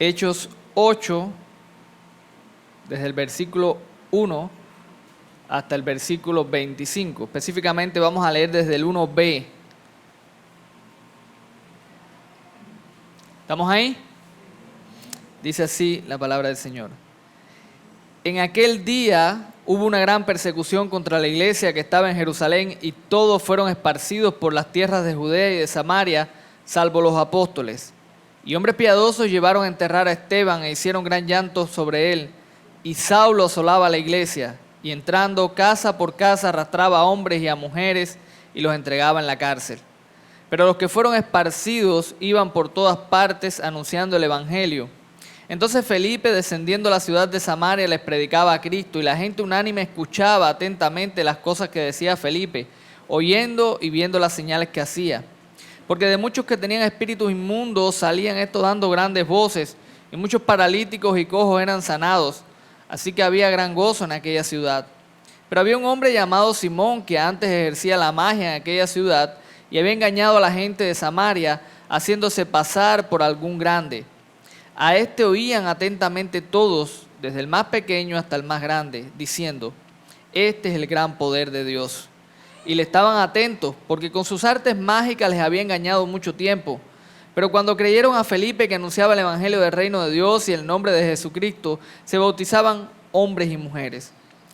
Hechos 8, desde el versículo 1 hasta el versículo 25. Específicamente vamos a leer desde el 1b. ¿Estamos ahí? Dice así la palabra del Señor. En aquel día hubo una gran persecución contra la iglesia que estaba en Jerusalén, y todos fueron esparcidos por las tierras de Judea y de Samaria, salvo los apóstoles. Y hombres piadosos llevaron a enterrar a Esteban e hicieron gran llanto sobre él. Y Saulo asolaba a la iglesia, y entrando casa por casa arrastraba a hombres y a mujeres y los entregaba en la cárcel. Pero los que fueron esparcidos iban por todas partes anunciando el evangelio. Entonces Felipe, descendiendo a la ciudad de Samaria, les predicaba a Cristo, y la gente unánime escuchaba atentamente las cosas que decía Felipe, oyendo y viendo las señales que hacía. Porque de muchos que tenían espíritus inmundos salían estos dando grandes voces, y muchos paralíticos y cojos eran sanados. Así que había gran gozo en aquella ciudad. Pero había un hombre llamado Simón, que antes ejercía la magia en aquella ciudad y había engañado a la gente de Samaria, haciéndose pasar por algún grande. A este oían atentamente todos, desde el más pequeño hasta el más grande, diciendo: este es el gran poder de Dios. Y le estaban atentos, porque con sus artes mágicas les había engañado mucho tiempo. Pero cuando creyeron a Felipe, que anunciaba el evangelio del reino de Dios y el nombre de Jesucristo, se bautizaban hombres y mujeres.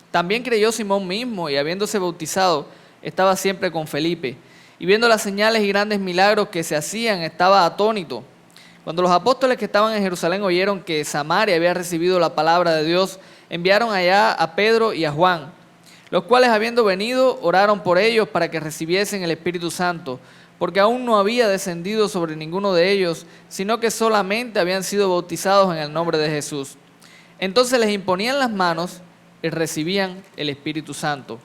También creyó Simón mismo, y habiéndose bautizado, estaba siempre con Felipe. Y viendo las señales y grandes milagros que se hacían, estaba atónito. Cuando los apóstoles que estaban en Jerusalén oyeron que Samaria había recibido la palabra de Dios, enviaron allá a Pedro y a Juan, los cuales, habiendo venido, oraron por ellos para que recibiesen el Espíritu Santo, porque aún no había descendido sobre ninguno de ellos, sino que solamente habían sido bautizados en el nombre de Jesús. Entonces les imponían las manos y recibían el Espíritu Santo.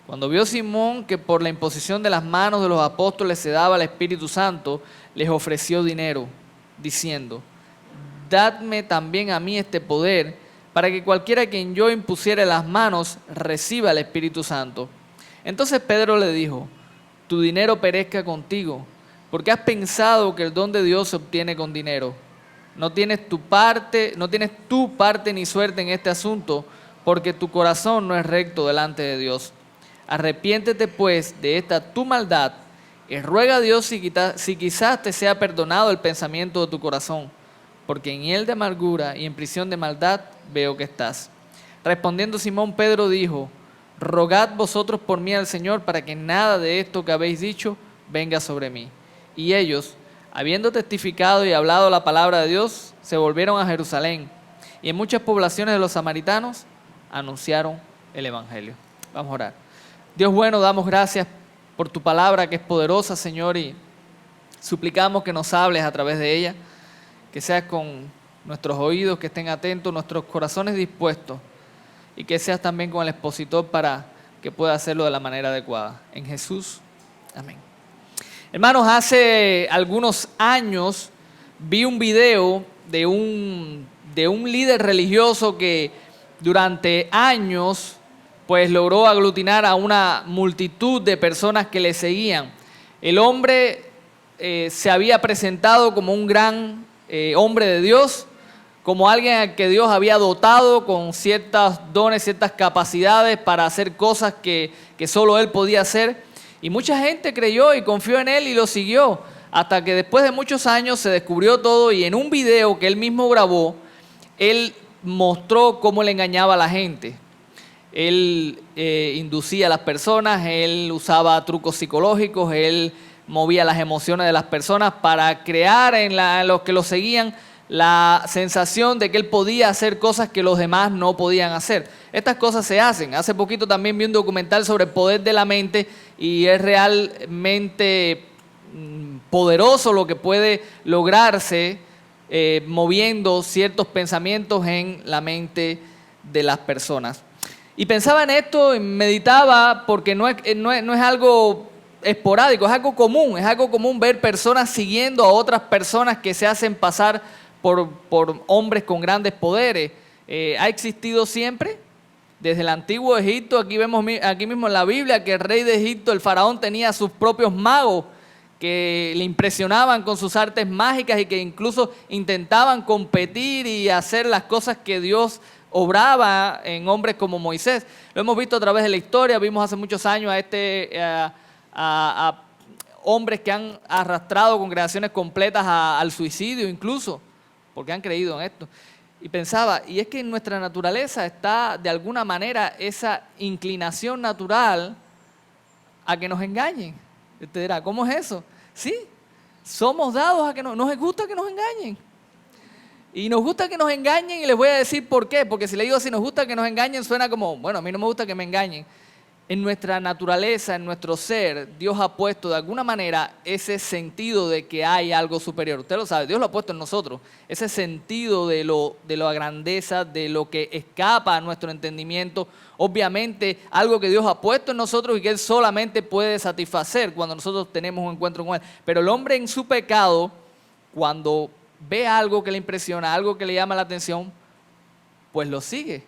Cuando vio Simón que por la imposición de las manos de los apóstoles se daba el Espíritu Santo, les ofreció dinero, diciendo: dadme también a mí este poder, para que cualquiera a quien yo impusiere las manos reciba el Espíritu Santo. Entonces Pedro le dijo: tu dinero perezca contigo, porque has pensado que el don de Dios se obtiene con dinero. No tienes tu parte ni suerte en este asunto, porque tu corazón no es recto delante de Dios. Arrepiéntete pues de esta tu maldad, y ruega a Dios si quizás te sea perdonado el pensamiento de tu corazón, porque en él de amargura y en prisión de maldad veo que estás. Respondiendo Simón Pedro dijo: rogad vosotros por mí al Señor, para que nada de esto que habéis dicho venga sobre mí. Y ellos, habiendo testificado y hablado la palabra de Dios, se volvieron a Jerusalén, y en muchas poblaciones de los samaritanos anunciaron el evangelio. Vamos a orar. Dios bueno, damos gracias por tu palabra que es poderosa, Señor, y suplicamos que nos hables a través de ella, que seas con nuestros oídos, que estén atentos, nuestros corazones dispuestos, y que seas también con el expositor para que pueda hacerlo de la manera adecuada. En Jesús, amén. Hermanos, hace algunos años vi un video de un líder religioso que durante años pues logró aglutinar a una multitud de personas que le seguían. El hombre se había presentado como un gran hombre de Dios, como alguien al que Dios había dotado con ciertos dones, ciertas capacidades para hacer cosas que solo él podía hacer. Y mucha gente creyó y confió en él y lo siguió, hasta que después de muchos años se descubrió todo, y en un video que él mismo grabó, él mostró cómo le engañaba a la gente. Él inducía a las personas, él usaba trucos psicológicos, él movía las emociones de las personas para crear en los que lo seguían la sensación de que él podía hacer cosas que los demás no podían hacer. Estas cosas se hacen. Hace poquito también vi un documental sobre el poder de la mente, y es realmente poderoso lo que puede lograrse moviendo ciertos pensamientos en la mente de las personas. Y pensaba en esto y meditaba, porque no es algo esporádico, es algo común ver personas siguiendo a otras personas que se hacen pasar por hombres con grandes poderes. Ha existido siempre, desde el antiguo Egipto. Aquí vemos aquí mismo en la Biblia que el rey de Egipto, el faraón, tenía sus propios magos que le impresionaban con sus artes mágicas y que incluso intentaban competir y hacer las cosas que Dios obraba en hombres como Moisés. Lo hemos visto a través de la historia. Vimos hace muchos años a hombres que han arrastrado congregaciones completas al suicidio incluso, porque han creído en esto. Y pensaba, y es que en nuestra naturaleza está de alguna manera esa inclinación natural a que nos engañen. Usted dirá, ¿cómo es eso? Sí, somos dados a que nos gusta que nos engañen. Y nos gusta que nos engañen, y les voy a decir por qué. Porque si le digo si nos gusta que nos engañen, suena como, bueno, a mí no me gusta que me engañen. En nuestra naturaleza, en nuestro ser, Dios ha puesto de alguna manera ese sentido de que hay algo superior. Usted lo sabe, Dios lo ha puesto en nosotros. Ese sentido de la grandeza, de lo que escapa a nuestro entendimiento. Obviamente, algo que Dios ha puesto en nosotros y que Él solamente puede satisfacer cuando nosotros tenemos un encuentro con Él. Pero el hombre en su pecado, cuando ve algo que le impresiona, algo que le llama la atención, pues lo sigue.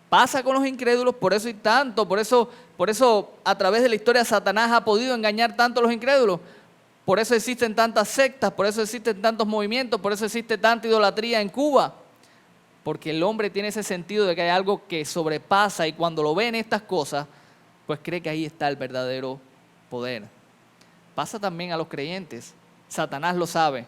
Pasa con los incrédulos, por eso a través de la historia Satanás ha podido engañar tanto a los incrédulos. Por eso existen tantas sectas, por eso existen tantos movimientos, por eso existe tanta idolatría en Cuba. Porque el hombre tiene ese sentido de que hay algo que sobrepasa y cuando lo ve en estas cosas, pues cree que ahí está el verdadero poder. Pasa también a los creyentes. Satanás lo sabe.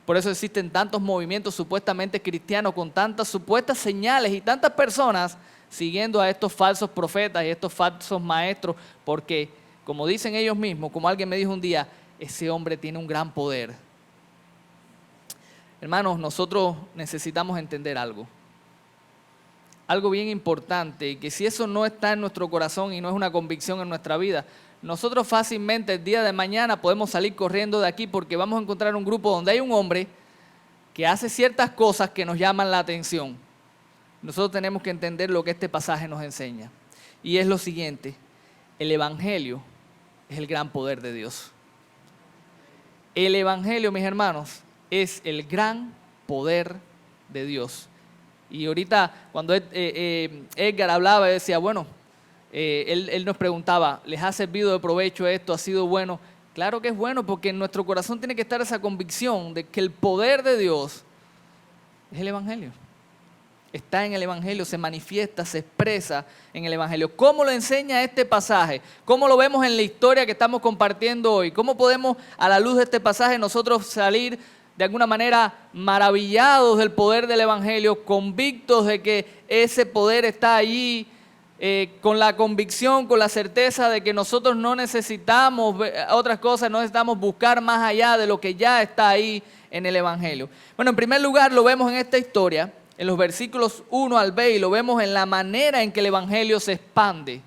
Por eso existen tantos movimientos supuestamente cristianos con tantas supuestas señales y tantas personas siguiendo a estos falsos profetas y estos falsos maestros, porque como dicen ellos mismos, como alguien me dijo un día, ese hombre tiene un gran poder. Hermanos, nosotros necesitamos entender algo bien importante, y que si eso no está en nuestro corazón y no es una convicción en nuestra vida, nosotros fácilmente el día de mañana podemos salir corriendo de aquí porque vamos a encontrar un grupo donde hay un hombre que hace ciertas cosas que nos llaman la atención. Nosotros tenemos que entender lo que este pasaje nos enseña. Y es lo siguiente: el Evangelio es el gran poder de Dios. El Evangelio, mis hermanos, es el gran poder de Dios. Y ahorita cuando Edgar hablaba, decía, bueno, él nos preguntaba, ¿les ha servido de provecho esto? ¿Ha sido bueno? Claro que es bueno, porque en nuestro corazón tiene que estar esa convicción de que el poder de Dios es el Evangelio. Está en el Evangelio, se manifiesta, se expresa en el Evangelio. ¿Cómo lo enseña este pasaje? ¿Cómo lo vemos en la historia que estamos compartiendo hoy? ¿Cómo podemos, a la luz de este pasaje, nosotros salir de alguna manera maravillados del poder del Evangelio, convictos de que ese poder está allí, con la convicción, con la certeza de que nosotros no necesitamos otras cosas, no necesitamos buscar más allá de lo que ya está ahí en el Evangelio? Bueno, en primer lugar lo vemos en esta historia, en los versículos 1 al 20, y lo vemos en la manera en que el Evangelio se expande.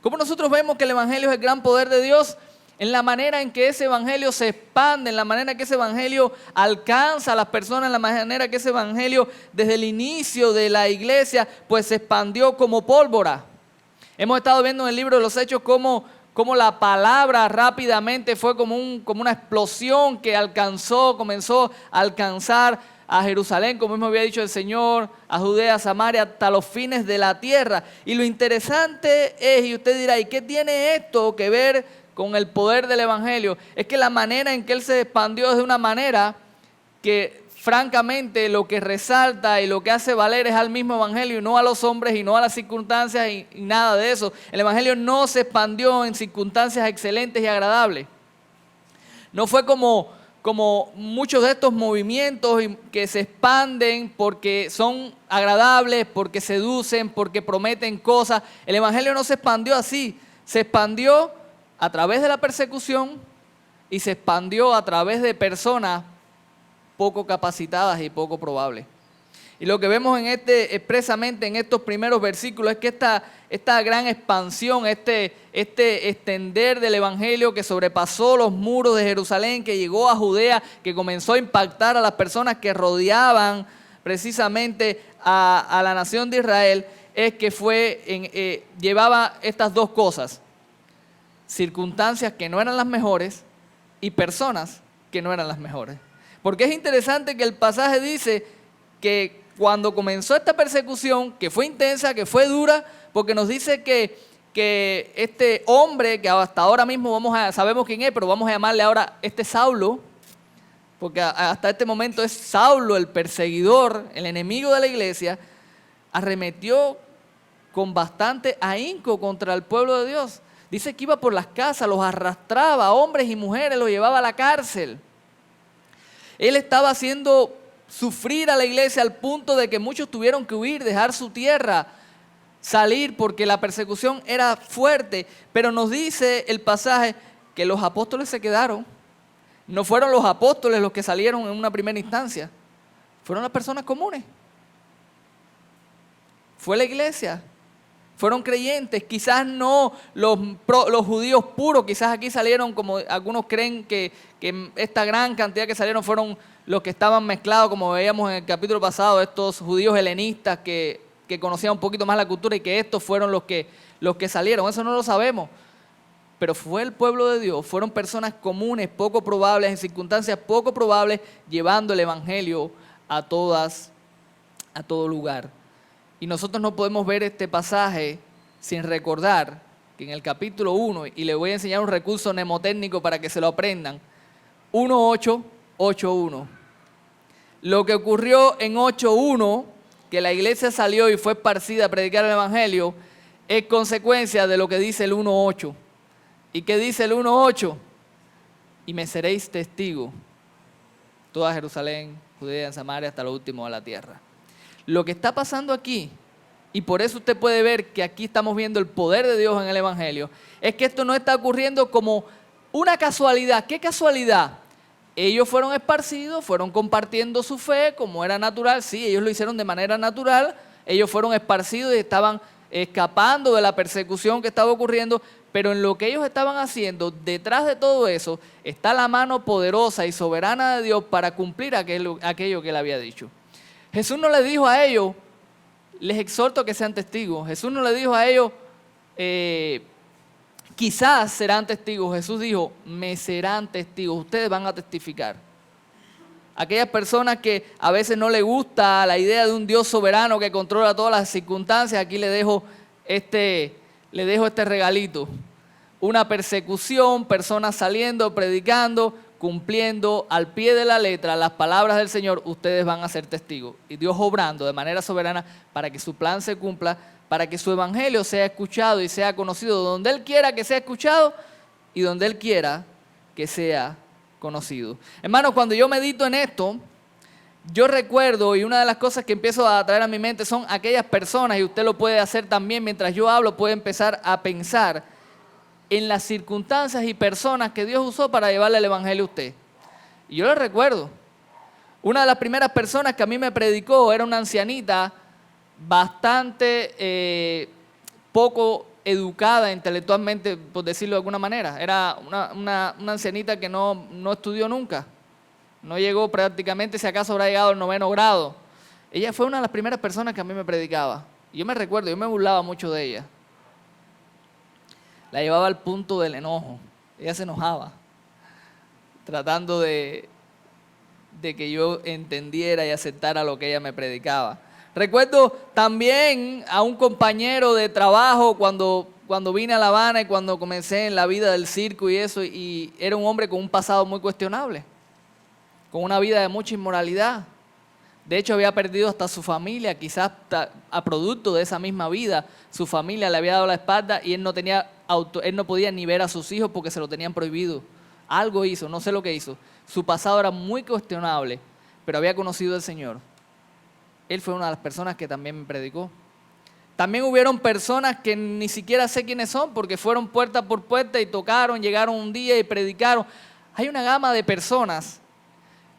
¿Cómo nosotros vemos que el Evangelio es el gran poder de Dios? En la manera en que ese Evangelio se expande, en la manera en que ese Evangelio alcanza a las personas, en la manera en que ese Evangelio desde el inicio de la iglesia pues se expandió como pólvora. Hemos estado viendo en el libro de los Hechos cómo la palabra rápidamente fue como una explosión que comenzó a alcanzar a Jerusalén, como mismo había dicho el Señor, a Judea, a Samaria, hasta los fines de la tierra. Y lo interesante es, y usted dirá, ¿y qué tiene esto que ver con el poder del Evangelio? Es que la manera en que Él se expandió es de una manera que francamente lo que resalta y lo que hace valer es al mismo Evangelio y no a los hombres y no a las circunstancias y nada de eso. El Evangelio no se expandió en circunstancias excelentes y agradables. No fue como muchos de estos movimientos que se expanden porque son agradables, porque seducen, porque prometen cosas. El Evangelio no se expandió así, se expandió a través de la persecución y se expandió a través de personas poco capacitadas y poco probables. Y lo que vemos expresamente en estos primeros versículos es que esta gran expansión, este extender del Evangelio que sobrepasó los muros de Jerusalén, que llegó a Judea, que comenzó a impactar a las personas que rodeaban precisamente a la nación de Israel, es que llevaba estas dos cosas: circunstancias que no eran las mejores y personas que no eran las mejores. Porque es interesante que el pasaje dice que cuando comenzó esta persecución, que fue intensa, que fue dura, porque nos dice que que este hombre, que hasta ahora mismo sabemos quién es, pero vamos a llamarle ahora Saulo, porque hasta este momento es Saulo, el perseguidor, el enemigo de la iglesia, arremetió con bastante ahínco contra el pueblo de Dios. Dice que iba por las casas, los arrastraba, hombres y mujeres, los llevaba a la cárcel. Él estaba haciendo sufrir a la iglesia al punto de que muchos tuvieron que huir, dejar su tierra, salir porque la persecución era fuerte. Pero nos dice el pasaje que los apóstoles se quedaron. No fueron los apóstoles los que salieron en una primera instancia, fueron las personas comunes. Fue la iglesia, fueron creyentes, quizás no los judíos puros, quizás aquí salieron, como algunos creen que esta gran cantidad que salieron fueron los que estaban mezclados, como veíamos en el capítulo pasado, estos judíos helenistas que conocían un poquito más la cultura y que estos fueron los que salieron. Eso no lo sabemos. Pero fue el pueblo de Dios, fueron personas comunes, poco probables, en circunstancias poco probables, llevando el evangelio a todo lugar. Y nosotros no podemos ver este pasaje sin recordar que en el capítulo 1, y les voy a enseñar un recurso mnemotécnico para que se lo aprendan, 1:8:8:1. Lo que ocurrió en 8:1, que la iglesia salió y fue esparcida a predicar el evangelio, es consecuencia de lo que dice el 1:8. ¿Y qué dice el 1:8? Y me seréis testigo, toda Jerusalén, Judea, en Samaria, hasta lo último de la tierra. Lo que está pasando aquí, y por eso usted puede ver que aquí estamos viendo el poder de Dios en el evangelio, es que esto no está ocurriendo como una casualidad. ¿Qué casualidad? Ellos fueron esparcidos, fueron compartiendo su fe como era natural. Sí, ellos lo hicieron de manera natural. Ellos fueron esparcidos y estaban escapando de la persecución que estaba ocurriendo. Pero en lo que ellos estaban haciendo, detrás de todo eso, está la mano poderosa y soberana de Dios para cumplir aquello que él había dicho. Jesús no les dijo a ellos, les exhorto a que sean testigos. Jesús no les dijo a ellos, quizás serán testigos. Jesús dijo, me serán testigos, ustedes van a testificar. Aquellas personas que a veces no les gusta la idea de un Dios soberano que controla todas las circunstancias, aquí le dejo este regalito. Una persecución, personas saliendo, predicando, cumpliendo al pie de la letra las palabras del Señor, ustedes van a ser testigos. Y Dios obrando de manera soberana para que su plan se cumpla, para que su evangelio sea escuchado y sea conocido donde Él quiera que sea escuchado y donde Él quiera que sea conocido. Hermanos, cuando yo medito en esto, yo recuerdo, y una de las cosas que empiezo a traer a mi mente son aquellas personas, y usted lo puede hacer también mientras yo hablo, puede empezar a pensar en las circunstancias y personas que Dios usó para llevarle el evangelio a usted. Y yo lo recuerdo. Una de las primeras personas que a mí me predicó era una ancianita bastante poco educada intelectualmente, por decirlo de alguna manera. Era una ancianita que no estudió nunca. No llegó prácticamente, si acaso habrá llegado al 9º grado. Ella fue una de las primeras personas que a mí me predicaba. Yo me recuerdo, yo me burlaba mucho de ella. La llevaba al punto del enojo. Ella se enojaba, tratando de que yo entendiera y aceptara lo que ella me predicaba. Recuerdo también a un compañero de trabajo cuando vine a La Habana y cuando comencé en la vida del circo y eso, y era un hombre con un pasado muy cuestionable, con una vida de mucha inmoralidad. De hecho, había perdido hasta su familia, quizás a producto de esa misma vida. Su familia le había dado la espalda y él no podía ni ver a sus hijos porque se lo tenían prohibido. Algo hizo, no sé lo que hizo. Su pasado era muy cuestionable, pero había conocido al Señor. Él fue una de las personas que también me predicó. También hubieron personas que ni siquiera sé quiénes son porque fueron puerta por puerta y tocaron, llegaron un día y predicaron. Hay una gama de personas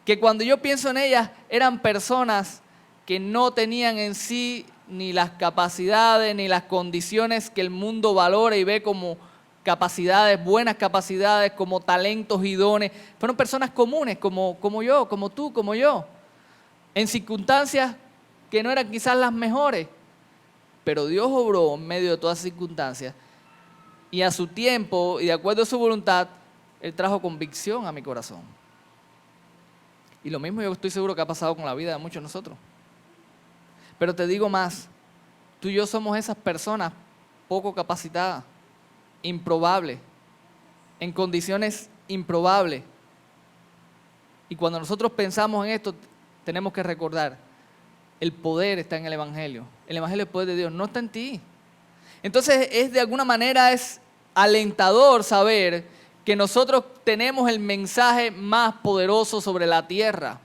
que cuando yo pienso en ellas eran personas que no tenían en sí ni las capacidades ni las condiciones que el mundo valora y ve como capacidades, buenas capacidades, como talentos y dones. Fueron personas comunes como yo, como tú, como yo, en circunstancias que no eran quizás las mejores, pero Dios obró en medio de todas las circunstancias y a su tiempo y de acuerdo a su voluntad, Él trajo convicción a mi corazón. Y lo mismo yo estoy seguro que ha pasado con la vida de muchos de nosotros. Pero te digo más, tú y yo somos esas personas poco capacitada, improbable, en condiciones improbables. Y cuando nosotros pensamos en esto, tenemos que recordar, el poder está en el Evangelio. El Evangelio es el poder de Dios, no está en ti. Entonces, de alguna manera es alentador saber que nosotros tenemos el mensaje más poderoso sobre la tierra.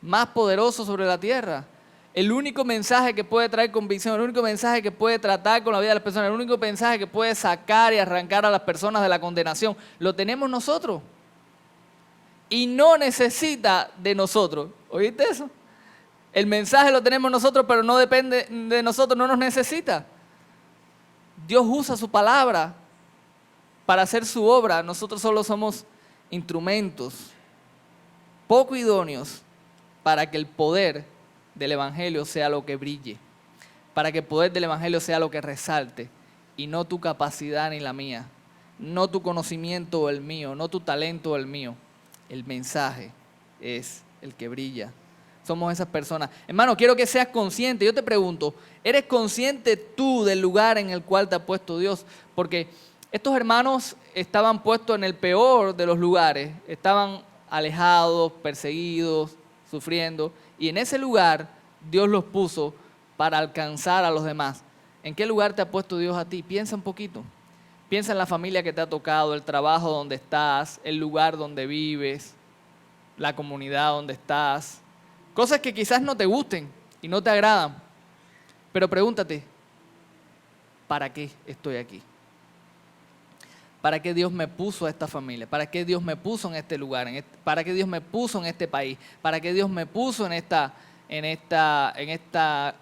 Más poderoso sobre la tierra. El único mensaje que puede traer convicción, el único mensaje que puede tratar con la vida de las personas, el único mensaje que puede sacar y arrancar a las personas de la condenación, lo tenemos nosotros. Y no necesita de nosotros. ¿Oíste eso? El mensaje lo tenemos nosotros, pero no depende de nosotros, no nos necesita. Dios usa su palabra para hacer su obra. Nosotros solo somos instrumentos poco idóneos para que el poder del Evangelio sea lo que brille, para que el poder del Evangelio sea lo que resalte, y no tu capacidad ni la mía, no tu conocimiento o el mío, no tu talento o el mío. El mensaje es el que brilla. Somos esas personas. Hermano, quiero que seas consciente. Yo te pregunto, ¿eres consciente tú del lugar en el cual te ha puesto Dios? Porque estos hermanos estaban puestos en el peor de los lugares. Estaban alejados, perseguidos, sufriendo. Y en ese lugar Dios los puso para alcanzar a los demás. ¿En qué lugar te ha puesto Dios a ti? Piensa un poquito. Piensa en la familia que te ha tocado, el trabajo donde estás, el lugar donde vives, la comunidad donde estás. Cosas que quizás no te gusten y no te agradan. Pero pregúntate, ¿para qué estoy aquí? ¿Para qué Dios me puso a esta familia? ¿Para qué Dios me puso en este lugar? ¿Para qué Dios me puso en este país? ¿Para qué Dios me puso en esta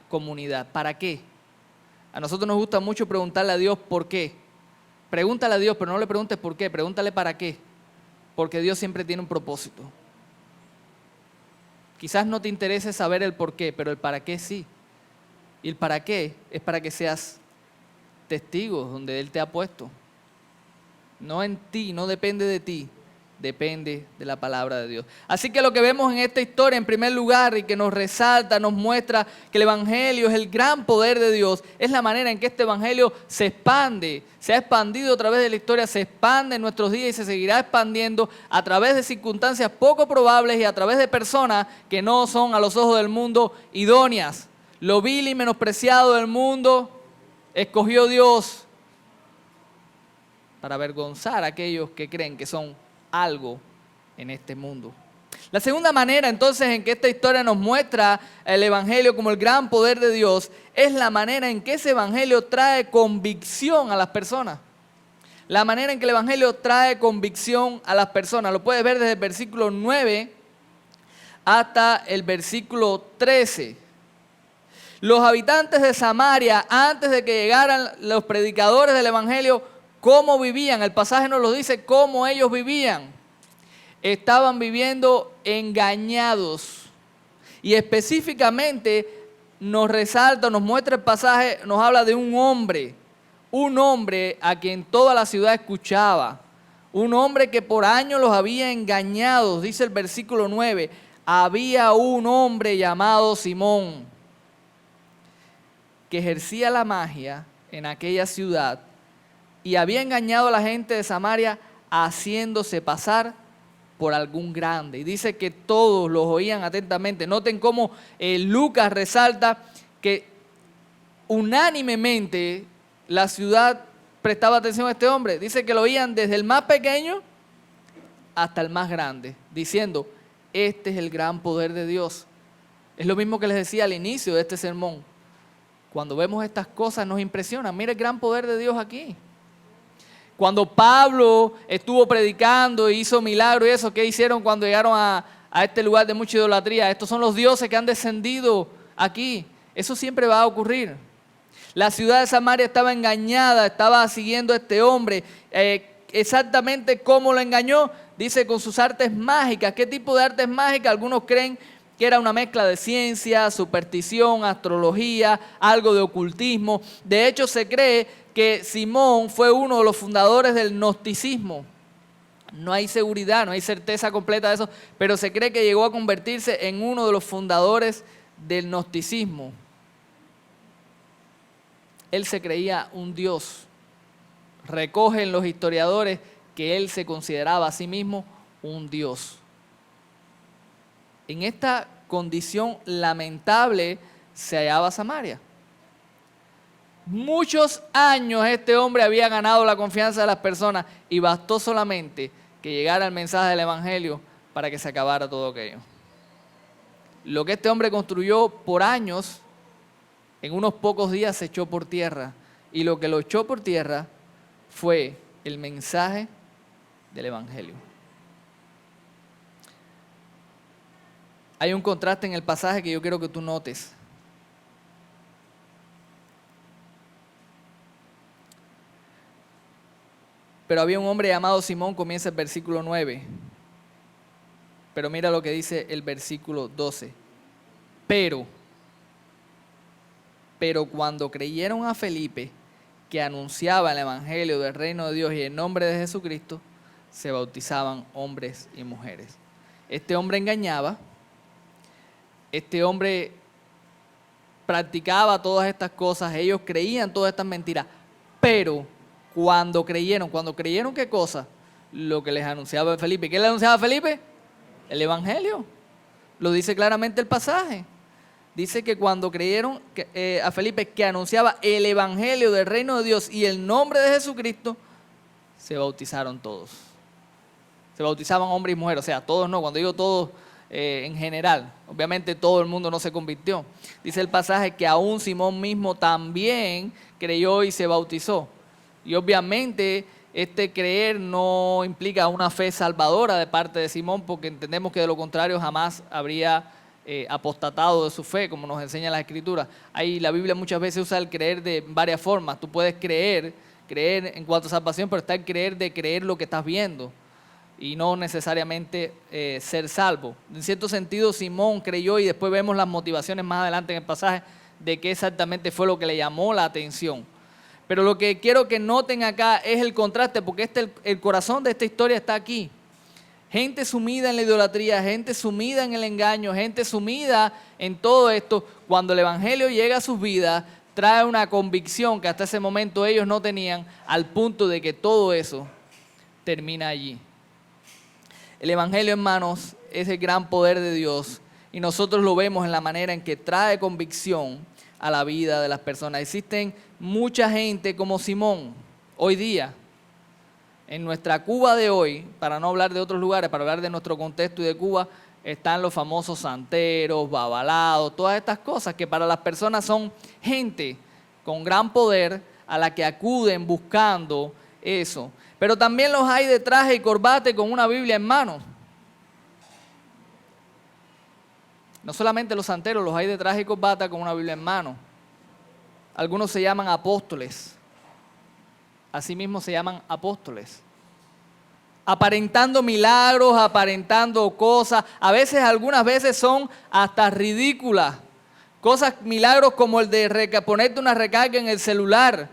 comunidad? ¿Para qué? A nosotros nos gusta mucho preguntarle a Dios por qué. Pregúntale a Dios, pero no le preguntes por qué, pregúntale para qué. Porque Dios siempre tiene un propósito. Quizás no te interese saber el por qué, pero el para qué sí. Y el para qué es para que seas testigo donde Él te ha puesto. No en ti, no depende de ti, depende de la palabra de Dios. Así que lo que vemos en esta historia, en primer lugar, y que nos resalta, nos muestra que el Evangelio es el gran poder de Dios, es la manera en que este Evangelio se expande, se ha expandido a través de la historia, se expande en nuestros días y se seguirá expandiendo a través de circunstancias poco probables y a través de personas que no son a los ojos del mundo idóneas. Lo vil y menospreciado del mundo escogió Dios para avergonzar a aquellos que creen que son algo en este mundo. La segunda manera entonces en que esta historia nos muestra el Evangelio como el gran poder de Dios es la manera en que ese Evangelio trae convicción a las personas. La manera en que el Evangelio trae convicción a las personas. Lo puedes ver desde el versículo 9 hasta el versículo 13. Los habitantes de Samaria, antes de que llegaran los predicadores del Evangelio, ¿cómo vivían? El pasaje nos lo dice, cómo ellos vivían. Estaban viviendo engañados. Y específicamente nos resalta, nos muestra el pasaje, nos habla de un hombre a quien toda la ciudad escuchaba. Un hombre que por años los había engañado, dice el versículo 9. Había un hombre llamado Simón que ejercía la magia en aquella ciudad y había engañado a la gente de Samaria haciéndose pasar por algún grande. Y dice que todos los oían atentamente. Noten cómo Lucas resalta que unánimemente la ciudad prestaba atención a este hombre. Dice que lo oían desde el más pequeño hasta el más grande, diciendo, este es el gran poder de Dios. Es lo mismo que les decía al inicio de este sermón. Cuando vemos estas cosas nos impresiona. Mira el gran poder de Dios aquí. Cuando Pablo estuvo predicando e hizo milagros y eso, ¿qué hicieron cuando llegaron a este lugar de mucha idolatría? Estos son los dioses que han descendido aquí. Eso siempre va a ocurrir. La ciudad de Samaria estaba engañada, estaba siguiendo a este hombre. Exactamente cómo lo engañó, dice con sus artes mágicas. ¿Qué tipo de artes mágicas? Algunos creen que era una mezcla de ciencia, superstición, astrología, algo de ocultismo. De hecho, se cree que Simón fue uno de los fundadores del gnosticismo. No hay seguridad, no hay certeza completa de eso, pero se cree que llegó a convertirse en uno de los fundadores del gnosticismo. él se creía un Dios. Recogen los historiadores que él se consideraba a sí mismo un Dios. En esta condición lamentable se hallaba Samaria. Muchos años este hombre había ganado la confianza de las personas y bastó solamente que llegara el mensaje del Evangelio para que se acabara todo aquello. Lo que este hombre construyó por años, en unos pocos días se echó por tierra. Y lo que lo echó por tierra fue el mensaje del Evangelio. Hay un contraste en el pasaje que yo quiero que tú notes. Pero había un hombre llamado Simón, comienza el versículo 9. Pero mira lo que dice el versículo 12. Pero cuando creyeron a Felipe, que anunciaba el evangelio del reino de Dios y el nombre de Jesucristo, se bautizaban hombres y mujeres. Este hombre engañaba, este hombre practicaba todas estas cosas, ellos creían todas estas mentiras, pero cuando creyeron ¿qué cosa? Lo que les anunciaba Felipe. ¿Qué le anunciaba a Felipe? El evangelio. Lo dice claramente el pasaje. Dice que cuando creyeron a Felipe, que anunciaba el evangelio del reino de Dios y el nombre de Jesucristo, se bautizaron todos. Se bautizaban hombres y mujeres, o sea, todos no, cuando digo todos en general, obviamente todo el mundo no se convirtió. Dice el pasaje que aún Simón mismo también creyó y se bautizó. Y obviamente este creer no implica una fe salvadora de parte de Simón, porque entendemos que de lo contrario jamás habría apostatado de su fe, como nos enseña la Escritura. Ahí la Biblia muchas veces usa el creer de varias formas. Tú puedes creer en cuanto a salvación, pero está el creer de creer lo que estás viendo y no necesariamente ser salvo. En cierto sentido, Simón creyó y después vemos las motivaciones más adelante en el pasaje de qué exactamente fue lo que le llamó la atención. Pero lo que quiero que noten acá es el contraste, porque el corazón de esta historia está aquí. Gente sumida en la idolatría, gente sumida en el engaño, gente sumida en todo esto. Cuando el evangelio llega a sus vidas, trae una convicción que hasta ese momento ellos no tenían, al punto de que todo eso termina allí. El evangelio, hermanos, es el gran poder de Dios y nosotros lo vemos en la manera en que trae convicción a la vida de las personas. Existen mucha gente como Simón hoy día. En nuestra Cuba de hoy, para no hablar de otros lugares, para hablar de nuestro contexto y de Cuba, están los famosos santeros, babalados, todas estas cosas que para las personas son gente con gran poder a la que acuden buscando eso. Pero también los hay de traje y corbata y con una Biblia en mano. No solamente los santeros, los hay de traje y corbata con una Biblia en mano. Algunos se llaman apóstoles. Asimismo se llaman apóstoles. Aparentando milagros, aparentando cosas. Algunas veces son hasta ridículas. Cosas, milagros como el de ponerte una recarga en el celular.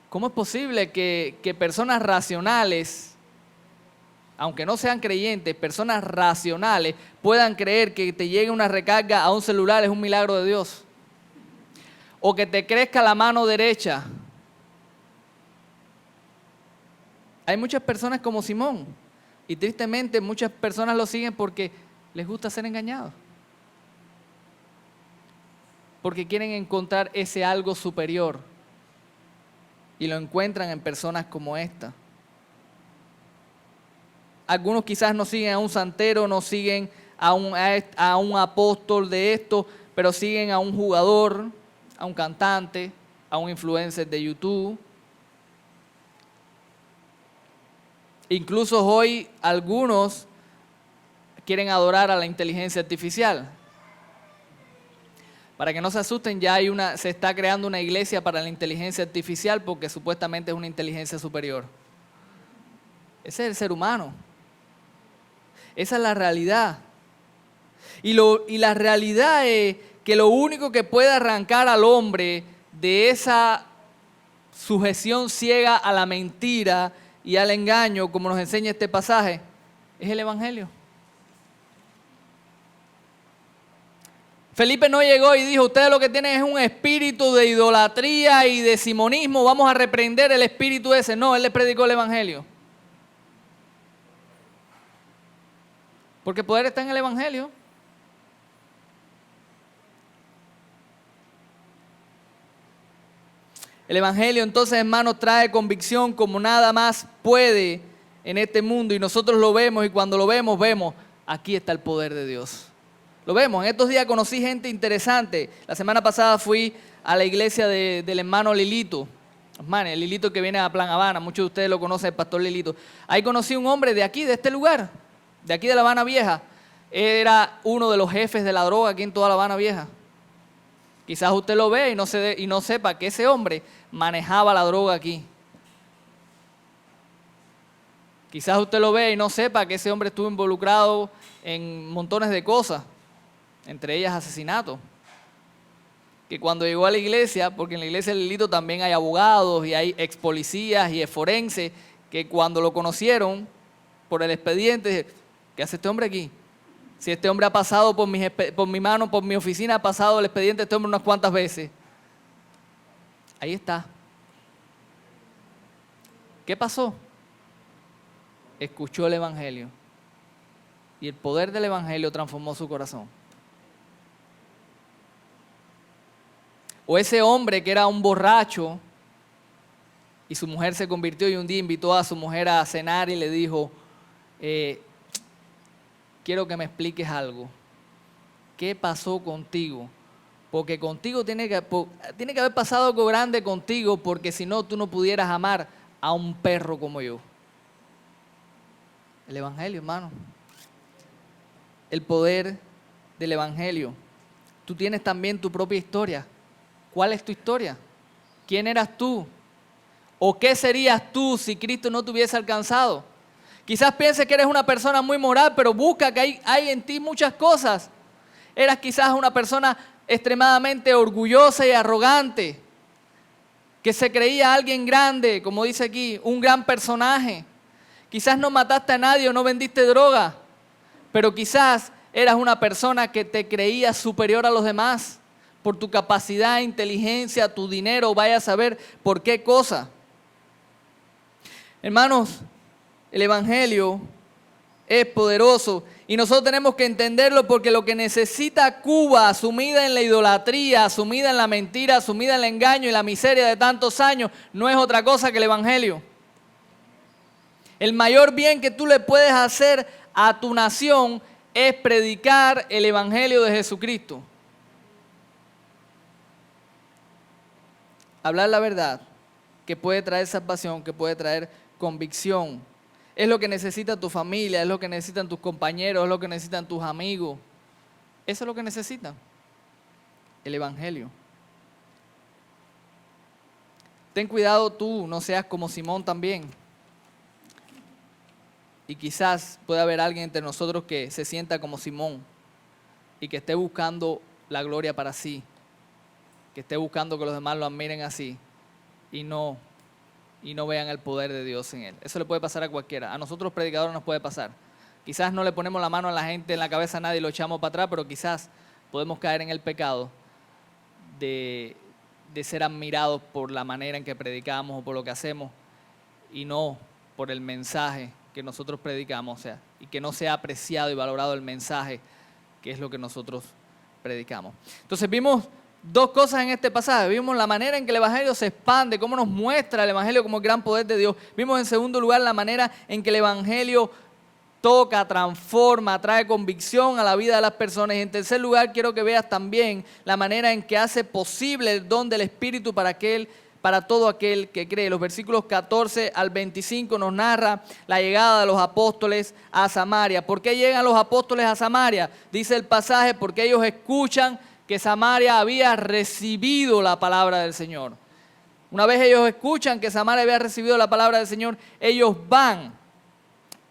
¿Cómo es posible que personas racionales, aunque no sean creyentes, personas racionales puedan creer que te llegue una recarga a un celular es un milagro de Dios? O que te crezca la mano derecha. Hay muchas personas como Simón y tristemente muchas personas lo siguen porque les gusta ser engañados. Porque quieren encontrar ese algo superior y lo encuentran en personas como esta. Algunos quizás no siguen a un santero, no siguen a un apóstol de esto, pero siguen a un jugador, a un cantante, a un influencer de YouTube. Incluso hoy algunos quieren adorar a la inteligencia artificial. Para que no se asusten, ya se está creando una iglesia para la inteligencia artificial porque supuestamente es una inteligencia superior. Ese es el ser humano. Esa es la realidad. Y la realidad es que lo único que puede arrancar al hombre de esa sujeción ciega a la mentira y al engaño, como nos enseña este pasaje, es el evangelio. Felipe no llegó y dijo, ustedes lo que tienen es un espíritu de idolatría y de simonismo, vamos a reprender el espíritu ese. No, él les predicó el evangelio. Porque el poder está en el evangelio. El evangelio entonces, hermanos, trae convicción como nada más puede en este mundo. Y nosotros lo vemos, y cuando lo vemos, aquí está el poder de Dios. Lo vemos. En estos días conocí gente interesante. La semana pasada fui a la iglesia del hermano Lilito. Hermano, el Lilito que viene a Plan Habana. Muchos de ustedes lo conocen, el pastor Lilito. Ahí conocí un hombre de aquí, de este lugar, de aquí de La Habana Vieja. Era uno de los jefes de la droga aquí en toda La Habana Vieja. Quizás usted lo ve y no sepa que ese hombre manejaba la droga aquí. Quizás usted lo ve y no sepa que ese hombre estuvo involucrado en montones de cosas, entre ellas asesinatos. Que cuando llegó a la iglesia, porque en la iglesia del Lilito también hay abogados y hay ex policías y forenses, que cuando lo conocieron por el expediente, dijeron, ¿qué hace este hombre aquí? Si este hombre ha pasado por mi mano, por mi oficina, ha pasado el expediente de este hombre unas cuantas veces. Ahí está. ¿Qué pasó? Escuchó el evangelio. Y el poder del evangelio transformó su corazón. O ese hombre que era un borracho y su mujer se convirtió y un día invitó a su mujer a cenar y le dijo, quiero que me expliques algo. ¿Qué pasó contigo? Porque contigo tiene que haber pasado algo grande contigo, porque si no, tú no pudieras amar a un perro como yo. El evangelio, hermano. El poder del evangelio. Tú tienes también tu propia historia. ¿Cuál es tu historia? ¿Quién eras tú? ¿O qué serías tú si Cristo no te hubiese alcanzado? Quizás pienses que eres una persona muy moral, pero busca que hay en ti muchas cosas. Eras quizás una persona extremadamente orgullosa y arrogante, que se creía alguien grande, como dice aquí, un gran personaje. Quizás no mataste a nadie o no vendiste droga, pero quizás eras una persona que te creía superior a los demás por tu capacidad, inteligencia, tu dinero, vaya a saber por qué cosa. Hermanos, el evangelio es poderoso y nosotros tenemos que entenderlo, porque lo que necesita Cuba, sumida en la idolatría, sumida en la mentira, sumida en el engaño y la miseria de tantos años, no es otra cosa que el evangelio. El mayor bien que tú le puedes hacer a tu nación es predicar el evangelio de Jesucristo. Hablar la verdad, que puede traer salvación, que puede traer convicción. Es lo que necesita tu familia, es lo que necesitan tus compañeros, es lo que necesitan tus amigos. Eso es lo que necesitan. El evangelio. Ten cuidado tú, no seas como Simón también. Y quizás pueda haber alguien entre nosotros que se sienta como Simón y que esté buscando la gloria para sí, que esté buscando que los demás lo admiren así y no vean el poder de Dios en él. Eso le puede pasar a cualquiera. A nosotros los predicadores nos puede pasar. Quizás no le ponemos la mano a la gente en la cabeza a nadie y lo echamos para atrás, pero quizás podemos caer en el pecado de ser admirados por la manera en que predicamos o por lo que hacemos y no por el mensaje que nosotros predicamos, y que no sea apreciado y valorado el mensaje, que es lo que nosotros predicamos. Entonces vimos dos cosas en este pasaje. Vimos la manera en que el evangelio se expande, cómo nos muestra el evangelio como el gran poder de Dios. Vimos en segundo lugar la manera en que el evangelio toca, transforma, trae convicción a la vida de las personas. Y en tercer lugar quiero que veas también la manera en que hace posible el don del Espíritu para todo aquel que cree. Los versículos 14 al 25 nos narra la llegada de los apóstoles a Samaria. ¿Por qué llegan los apóstoles a Samaria? Dice el pasaje, porque ellos escuchan que Samaria había recibido la palabra del Señor. Una vez ellos escuchan que Samaria había recibido la palabra del Señor, ellos van.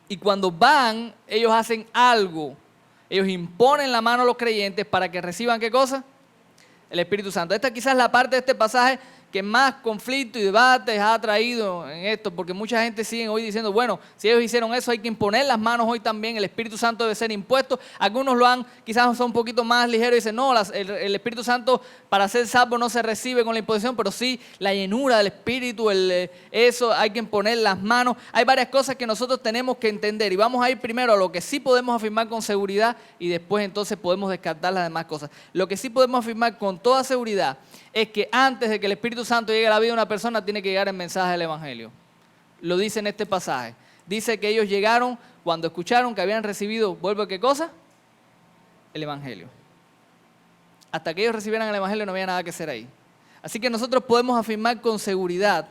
Y cuando van, ellos hacen algo. Ellos imponen la mano a los creyentes para que reciban, ¿qué cosa? El Espíritu Santo. Esta quizás es la parte de este pasaje que más conflicto y debates ha traído en esto, porque mucha gente sigue hoy diciendo, bueno, si ellos hicieron eso hay que imponer las manos hoy también, el Espíritu Santo debe ser impuesto. Algunos lo han, quizás son un poquito más ligeros y dicen, no, el Espíritu Santo para ser salvo no se recibe con la imposición, pero sí la llenura del Espíritu, eso hay que imponer las manos. Hay varias cosas que nosotros tenemos que entender y vamos a ir primero a lo que sí podemos afirmar con seguridad y después entonces podemos descartar las demás cosas. Lo que sí podemos afirmar con toda seguridad es que antes de que el Espíritu Santo llegue a la vida de una persona, tiene que llegar el mensaje del Evangelio. Lo dice en este pasaje. Dice que ellos llegaron cuando escucharon que habían recibido, ¿vuelvo a qué cosa? El Evangelio. Hasta que ellos recibieran el Evangelio no había nada que hacer ahí. Así que nosotros podemos afirmar con seguridad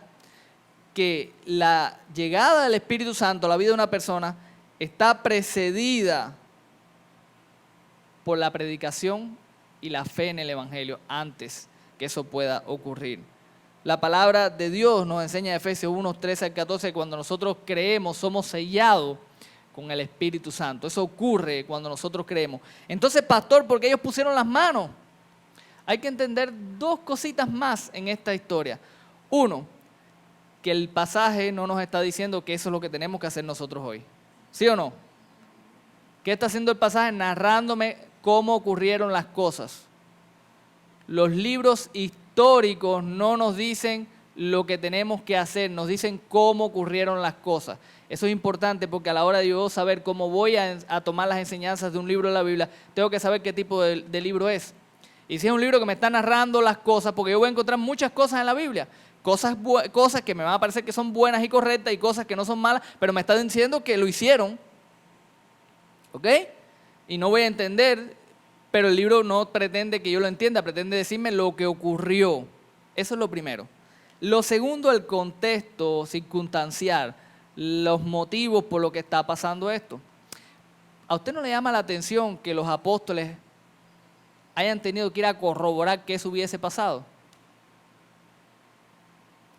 que la llegada del Espíritu Santo a la vida de una persona está precedida por la predicación y la fe en el Evangelio antes que eso pueda ocurrir. La palabra de Dios nos enseña en Efesios 1, 13 al 14, que cuando nosotros creemos somos sellados con el Espíritu Santo. Eso ocurre cuando nosotros creemos. Entonces, pastor, ¿por qué ellos pusieron las manos? Hay que entender dos cositas más en esta historia. Uno, que el pasaje no nos está diciendo que eso es lo que tenemos que hacer nosotros hoy. ¿Sí o no? ¿Qué está haciendo el pasaje? Narrándome cómo ocurrieron las cosas. Los libros históricos no nos dicen lo que tenemos que hacer, nos dicen cómo ocurrieron las cosas. Eso es importante porque a la hora de yo saber cómo voy a tomar las enseñanzas de un libro de la Biblia, tengo que saber qué tipo de libro es. Y si es un libro que me está narrando las cosas, porque yo voy a encontrar muchas cosas en la Biblia, cosas que me van a parecer que son buenas y correctas y cosas que no son malas, pero me están diciendo que lo hicieron. ¿Ok? Y no voy a entender. Pero el libro no pretende que yo lo entienda, pretende decirme lo que ocurrió. Eso es lo primero. Lo segundo, el contexto circunstancial, los motivos por los que está pasando esto. ¿A usted no le llama la atención que los apóstoles hayan tenido que ir a corroborar que eso hubiese pasado?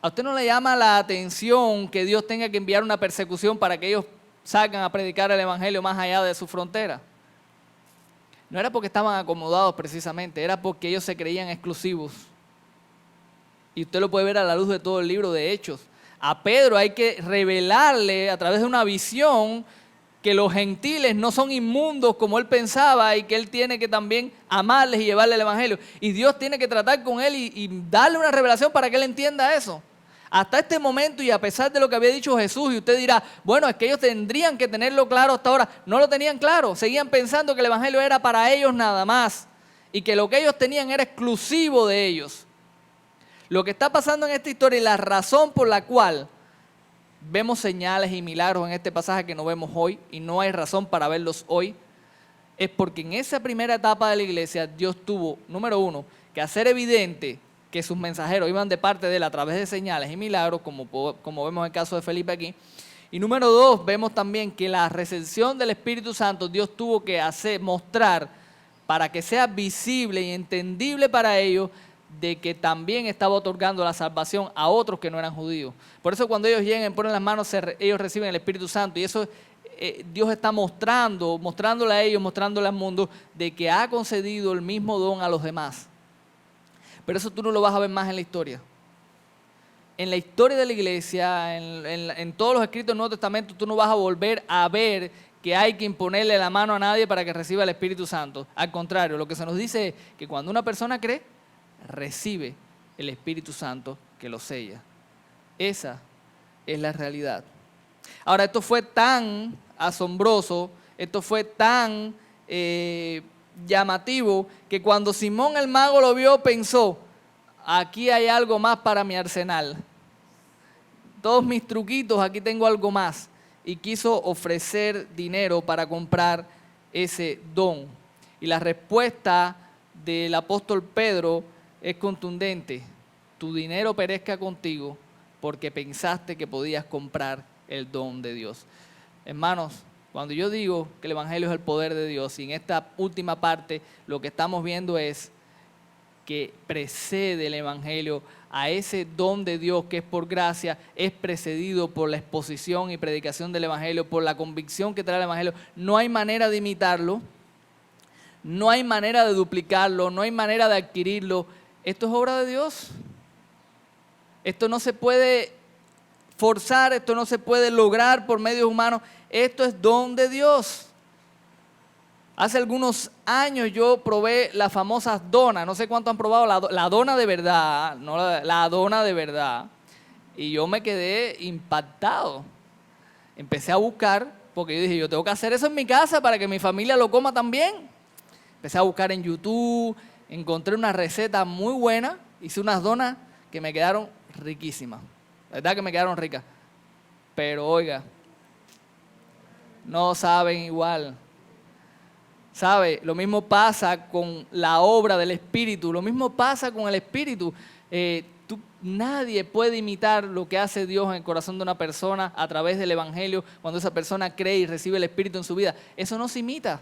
¿A usted no le llama la atención que Dios tenga que enviar una persecución para que ellos salgan a predicar el Evangelio más allá de su frontera? No era porque estaban acomodados precisamente, era porque ellos se creían exclusivos. Y usted lo puede ver a la luz de todo el libro de Hechos. A Pedro hay que revelarle a través de una visión que los gentiles no son inmundos como él pensaba y que él tiene que también amarles y llevarles el Evangelio. Y Dios tiene que tratar con él y darle una revelación para que él entienda eso. Hasta este momento y a pesar de lo que había dicho Jesús, y usted dirá, bueno, es que ellos tendrían que tenerlo claro hasta ahora. No lo tenían claro, seguían pensando que el Evangelio era para ellos nada más y que lo que ellos tenían era exclusivo de ellos. Lo que está pasando en esta historia y la razón por la cual vemos señales y milagros en este pasaje que no vemos hoy y no hay razón para verlos hoy, es porque en esa primera etapa de la iglesia Dios tuvo, número uno, que hacer evidente que sus mensajeros iban de parte de él a través de señales y milagros, como vemos en el caso de Felipe aquí. Y número dos, vemos también que la recepción del Espíritu Santo Dios tuvo que mostrar para que sea visible y entendible para ellos de que también estaba otorgando la salvación a otros que no eran judíos. Por eso cuando ellos llegan, ponen las manos, ellos reciben el Espíritu Santo y eso Dios está mostrándole a ellos, mostrándole al mundo de que ha concedido el mismo don a los demás. Pero eso tú no lo vas a ver más en la historia. En la historia de la iglesia, en todos los escritos del Nuevo Testamento, tú no vas a volver a ver que hay que imponerle la mano a nadie para que reciba el Espíritu Santo. Al contrario, lo que se nos dice es que cuando una persona cree, recibe el Espíritu Santo que lo sella. Esa es la realidad. Ahora, esto fue tan asombroso, esto fue tan llamativo, que cuando Simón el mago lo vio pensó, aquí hay algo más para mi arsenal. Todos mis truquitos, aquí tengo algo más. Y quiso ofrecer dinero para comprar ese don. Y la respuesta del apóstol Pedro es contundente. Tu dinero perezca contigo porque pensaste que podías comprar el don de Dios. Hermanos, cuando yo digo que el Evangelio es el poder de Dios, y en esta última parte lo que estamos viendo es que precede el Evangelio a ese don de Dios que es por gracia, es precedido por la exposición y predicación del Evangelio, por la convicción que trae el Evangelio. No hay manera de imitarlo, no hay manera de duplicarlo, no hay manera de adquirirlo. Esto es obra de Dios. Esto no se puede forzar, esto no se puede lograr por medios humanos. Esto es don de Dios. Hace algunos años yo probé las famosas donas. No sé cuánto han probado la dona de verdad, no la dona de verdad. Y yo me quedé impactado. Empecé a buscar, porque yo dije, yo tengo que hacer eso en mi casa para que mi familia lo coma también. Empecé a buscar en YouTube, encontré una receta muy buena, hice unas donas que me quedaron riquísimas. La verdad que me quedaron ricas. Pero oiga, no saben igual. ¿Sabe? Lo mismo pasa con la obra del Espíritu, lo mismo pasa con el Espíritu. Nadie puede imitar lo que hace Dios en el corazón de una persona a través del Evangelio cuando esa persona cree y recibe el Espíritu en su vida. Eso no se imita.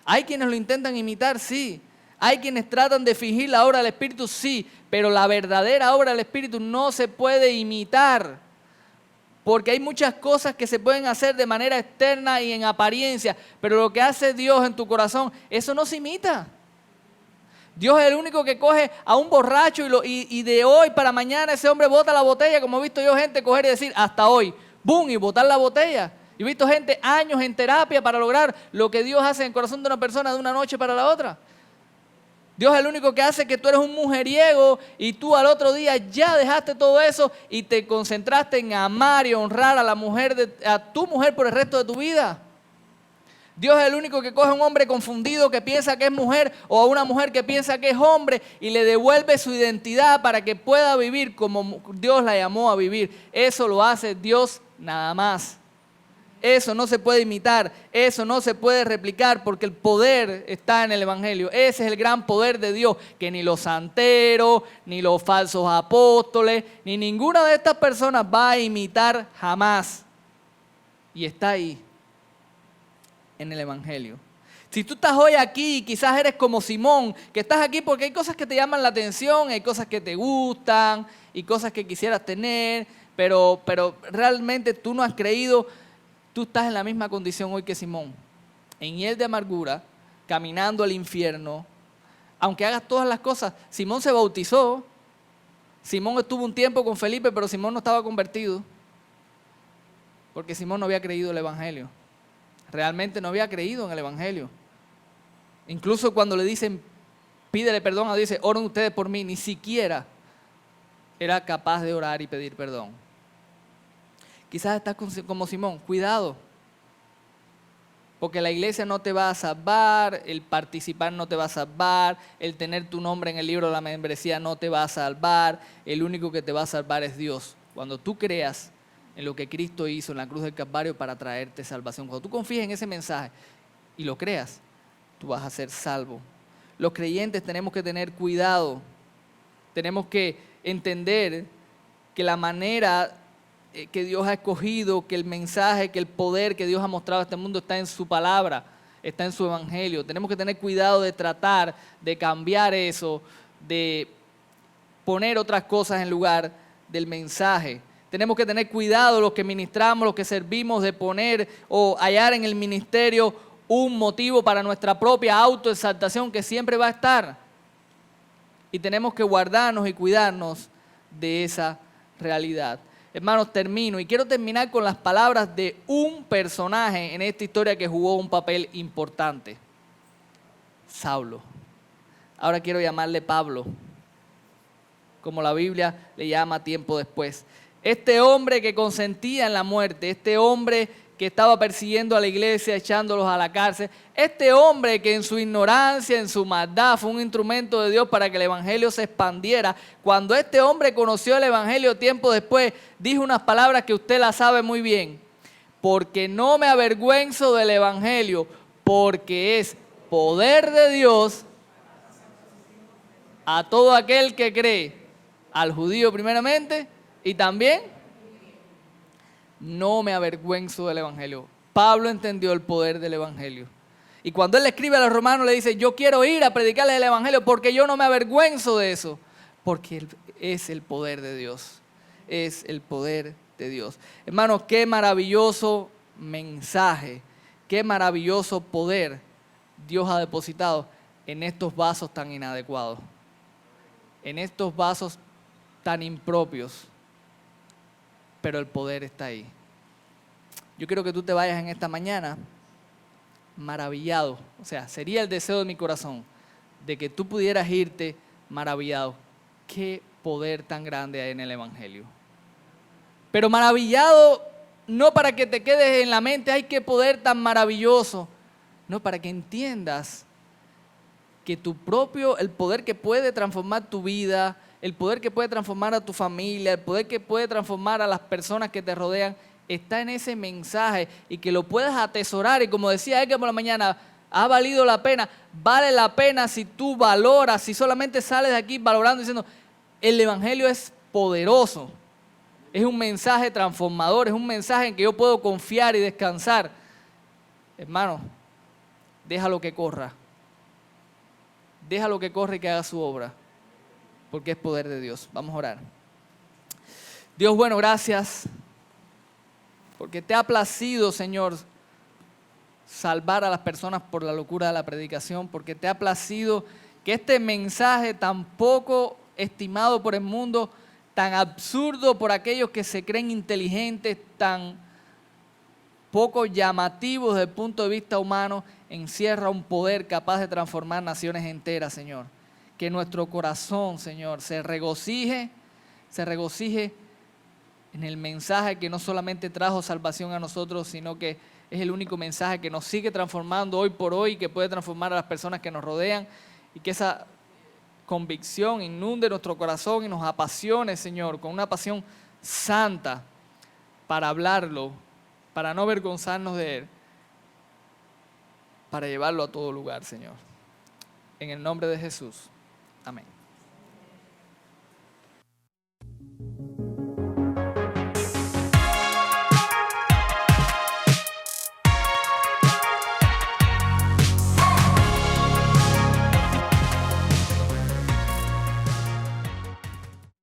Hay quienes lo intentan imitar, sí. Hay quienes tratan de fingir la obra del Espíritu, sí. Pero la verdadera obra del Espíritu no se puede imitar. Porque hay muchas cosas que se pueden hacer de manera externa y en apariencia. Pero lo que hace Dios en tu corazón, eso no se imita. Dios es el único que coge a un borracho y de hoy para mañana ese hombre bota la botella, como he visto yo gente coger y decir hasta hoy, ¡boom!, y botar la botella. Yo he visto gente años en terapia para lograr lo que Dios hace en el corazón de una persona de una noche para la otra. Dios es el único que hace que tú eres un mujeriego y tú al otro día ya dejaste todo eso y te concentraste en amar y honrar a a tu mujer por el resto de tu vida. Dios es el único que coge a un hombre confundido que piensa que es mujer o a una mujer que piensa que es hombre y le devuelve su identidad para que pueda vivir como Dios la llamó a vivir. Eso lo hace Dios nada más. Eso no se puede imitar, eso no se puede replicar porque el poder está en el Evangelio. Ese es el gran poder de Dios, que ni los santeros, ni los falsos apóstoles, ni ninguna de estas personas va a imitar jamás. Y está ahí, en el Evangelio. Si tú estás hoy aquí y quizás eres como Simón, que estás aquí porque hay cosas que te llaman la atención, hay cosas que te gustan y cosas que quisieras tener, pero realmente tú no has creído. Tú estás en la misma condición hoy que Simón, en hiel de amargura, caminando al infierno. Aunque hagas todas las cosas, Simón se bautizó, Simón estuvo un tiempo con Felipe, pero Simón no estaba convertido, porque Simón no había creído el Evangelio. Realmente no había creído en el Evangelio. Incluso cuando le dicen, pídele perdón a Dios, dice, oren ustedes por mí, ni siquiera era capaz de orar y pedir perdón. Quizás estás como Simón, cuidado, porque la iglesia no te va a salvar, el participar no te va a salvar, el tener tu nombre en el libro de la membresía no te va a salvar, el único que te va a salvar es Dios. Cuando tú creas en lo que Cristo hizo en la cruz del Calvario para traerte salvación, cuando tú confíes en ese mensaje y lo creas, tú vas a ser salvo. Los creyentes tenemos que tener cuidado, tenemos que entender que la manera que Dios ha escogido, que el mensaje, que el poder que Dios ha mostrado a este mundo está en su palabra, está en su Evangelio. Tenemos que tener cuidado de tratar de cambiar eso, de poner otras cosas en lugar del mensaje. Tenemos que tener cuidado los que ministramos, los que servimos, de poner o hallar en el ministerio un motivo para nuestra propia autoexaltación que siempre va a estar. Y tenemos que guardarnos y cuidarnos de esa realidad. Hermanos, termino y quiero terminar con las palabras de un personaje en esta historia que jugó un papel importante. Saulo. Ahora quiero llamarle Pablo, como la Biblia le llama tiempo después. Este hombre que consentía en la muerte, este hombre que estaba persiguiendo a la iglesia, echándolos a la cárcel, este hombre que en su ignorancia, en su maldad, fue un instrumento de Dios para que el evangelio se expandiera. Cuando este hombre conoció el evangelio tiempo después, dijo unas palabras que usted las sabe muy bien. Porque no me avergüenzo del evangelio, porque es poder de Dios a todo aquel que cree, al judío primeramente y también. No me avergüenzo del evangelio. Pablo entendió el poder del evangelio. Y cuando él le escribe a los romanos le dice, yo quiero ir a predicarles el evangelio porque yo no me avergüenzo de eso. Porque es el poder de Dios. Es el poder de Dios. Hermanos, qué maravilloso mensaje, qué maravilloso poder Dios ha depositado en estos vasos tan inadecuados. En estos vasos tan impropios, pero el poder está ahí. Yo quiero que tú te vayas en esta mañana maravillado, o sea, sería el deseo de mi corazón, de que tú pudieras irte maravillado. Qué poder tan grande hay en el Evangelio. Pero maravillado no para que te quedes en la mente, ¡ay, qué poder tan maravilloso! No, para que entiendas que el poder que puede transformar tu vida, el poder que puede transformar a tu familia, el poder que puede transformar a las personas que te rodean, está en ese mensaje y que lo puedas atesorar. Y como decía Edgar por la mañana, ha valido la pena, vale la pena si tú valoras, si solamente sales de aquí valorando diciendo, el Evangelio es poderoso, es un mensaje transformador, es un mensaje en que yo puedo confiar y descansar. Hermano, déjalo que corra. Déjalo que corra y que haga su obra, porque es poder de Dios. Vamos a orar. Dios bueno, gracias, porque te ha placido, Señor, salvar a las personas por la locura de la predicación, porque te ha placido que este mensaje tan poco estimado por el mundo, tan absurdo por aquellos que se creen inteligentes, tan poco llamativo desde el punto de vista humano, encierra un poder capaz de transformar naciones enteras, Señor. Que nuestro corazón, Señor, se regocije en el mensaje que no solamente trajo salvación a nosotros, sino que es el único mensaje que nos sigue transformando hoy por hoy, que puede transformar a las personas que nos rodean, y que esa convicción inunde nuestro corazón y nos apasione, Señor, con una pasión santa para hablarlo, para no avergonzarnos de Él, para llevarlo a todo lugar, Señor. En el nombre de Jesús. Amén.